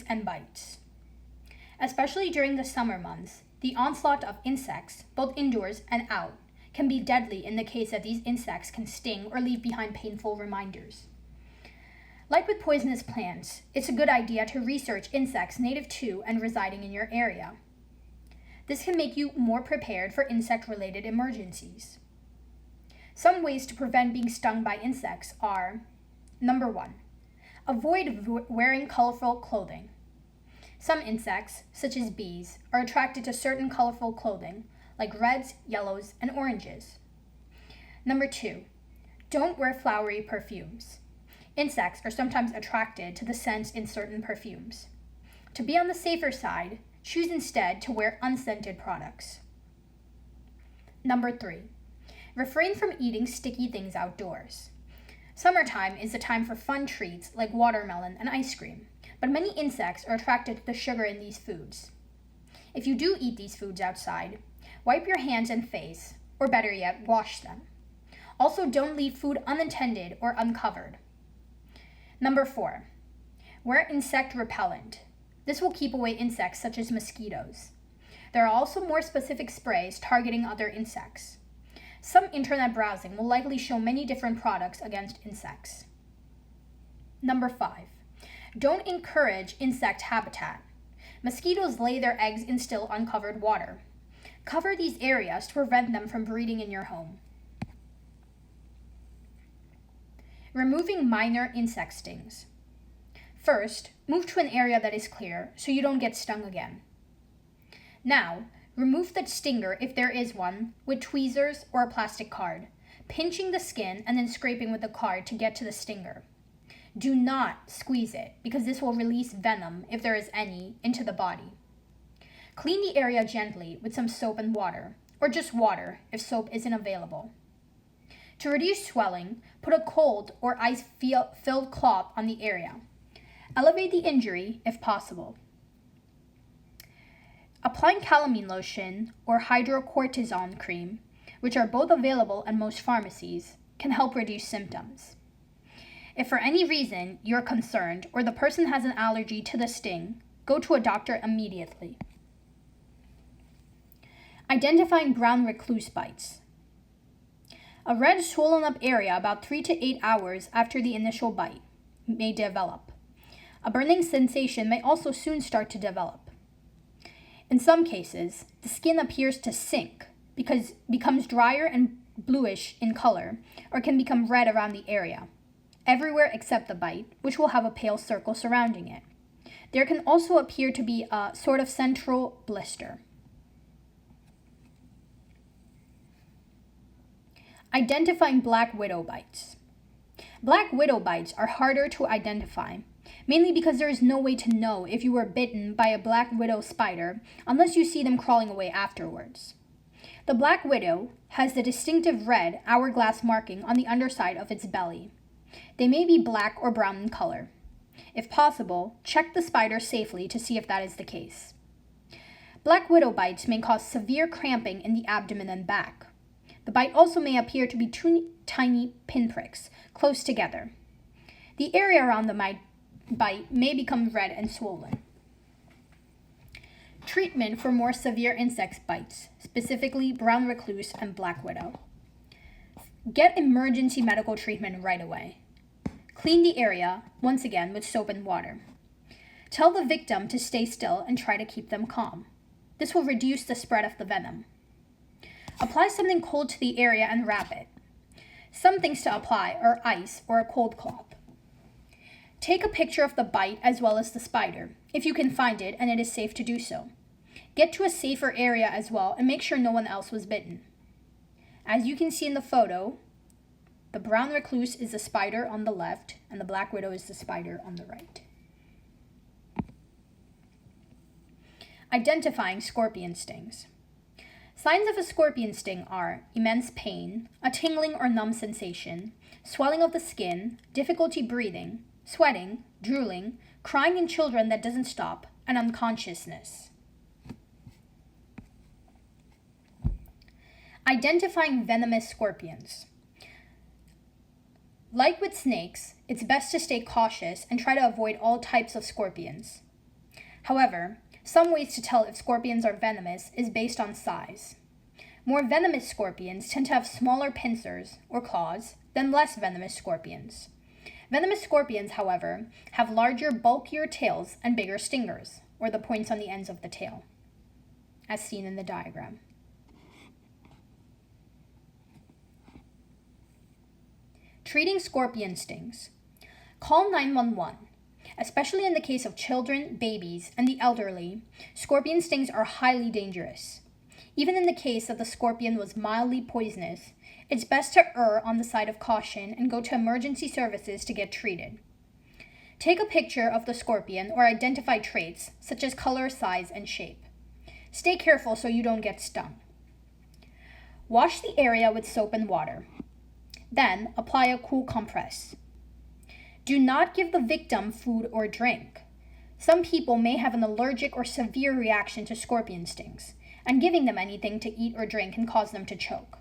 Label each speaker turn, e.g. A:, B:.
A: and bites. Especially during the summer months, the onslaught of insects, both indoors and out, can be deadly in the case that these insects can sting or leave behind painful reminders. Like with poisonous plants, it's a good idea to research insects native to and residing in your area. This can make you more prepared for insect-related emergencies. Some ways to prevent being stung by insects are: number 1, avoid wearing colorful clothing. Some insects, such as bees, are attracted to certain colorful clothing, like reds, yellows, and oranges. Number 2, don't wear flowery perfumes. Insects are sometimes attracted to the scents in certain perfumes. To be on the safer side, choose instead to wear unscented products. Number 3, refrain from eating sticky things outdoors. Summertime is a time for fun treats like watermelon and ice cream, but many insects are attracted to the sugar in these foods. If you do eat these foods outside, wipe your hands and face, or better yet, wash them. Also, don't leave food unattended or uncovered. Number 4, wear insect repellent. This will keep away insects such as mosquitoes. There are also more specific sprays targeting other insects. Some internet browsing will likely show many different products against insects. Number 5, don't encourage insect habitat. Mosquitoes lay their eggs in still uncovered water. Cover these areas to prevent them from breeding in your home. Removing minor insect stings. First, move to an area that is clear so you don't get stung again. Now, remove the stinger, if there is one, with tweezers or a plastic card, pinching the skin and then scraping with the card to get to the stinger. Do not squeeze it, because this will release venom, if there is any, into the body. Clean the area gently with some soap and water, or just water if soap isn't available. To reduce swelling, put a cold or ice-filled cloth on the area. Elevate the injury if possible. Applying calamine lotion or hydrocortisone cream, which are both available at most pharmacies, can help reduce symptoms. If for any reason you're concerned or the person has an allergy to the sting, go to a doctor immediately. Identifying brown recluse bites. A red swollen up area about 3 to 8 hours after the initial bite may develop. A burning sensation may also soon start to develop. In some cases, the skin appears to sink because it becomes drier and bluish in color, or can become red around the area, everywhere except the bite, which will have a pale circle surrounding it. There can also appear to be a sort of central blister. Identifying black widow bites. Black widow bites are harder to identify, mainly because there is no way to know if you were bitten by a black widow spider unless you see them crawling away afterwards. The black widow has the distinctive red hourglass marking on the underside of its belly. They may be black or brown in color. If possible, check the spider safely to see if that is the case. Black widow bites may cause severe cramping in the abdomen and back. The bite also may appear to be two tiny pinpricks close together. The area around the bite may become red and swollen. Treatment for more severe insect bites, specifically brown recluse and black widow. Get emergency medical treatment right away. Clean the area, once again, with soap and water. Tell the victim to stay still and try to keep them calm. This will reduce the spread of the venom. Apply something cold to the area and wrap it. Some things to apply are ice or a cold cloth. Take a picture of the bite as well as the spider, if you can find it and it is safe to do so. Get to a safer area as well and make sure no one else was bitten. As you can see in the photo, the brown recluse is the spider on the left and the black widow is the spider on the right. Identifying scorpion stings. Signs of a scorpion sting are immense pain, a tingling or numb sensation, swelling of the skin, difficulty breathing, sweating, drooling, crying in children that doesn't stop, and unconsciousness. Identifying venomous scorpions. Like with snakes, it's best to stay cautious and try to avoid all types of scorpions. However, some ways to tell if scorpions are venomous is based on size. More venomous scorpions tend to have smaller pincers, or claws, than less venomous scorpions. Venomous scorpions, however, have larger, bulkier tails and bigger stingers, or the points on the ends of the tail, as seen in the diagram. Treating scorpion stings. Call 911. Especially in the case of children, babies, and the elderly, scorpion stings are highly dangerous. Even in the case that the scorpion was mildly poisonous, it's best to err on the side of caution and go to emergency services to get treated. Take a picture of the scorpion or identify traits such as color, size, and shape. Stay careful so you don't get stung. Wash the area with soap and water. Then apply a cool compress. Do not give the victim food or drink. Some people may have an allergic or severe reaction to scorpion stings, and giving them anything to eat or drink can cause them to choke.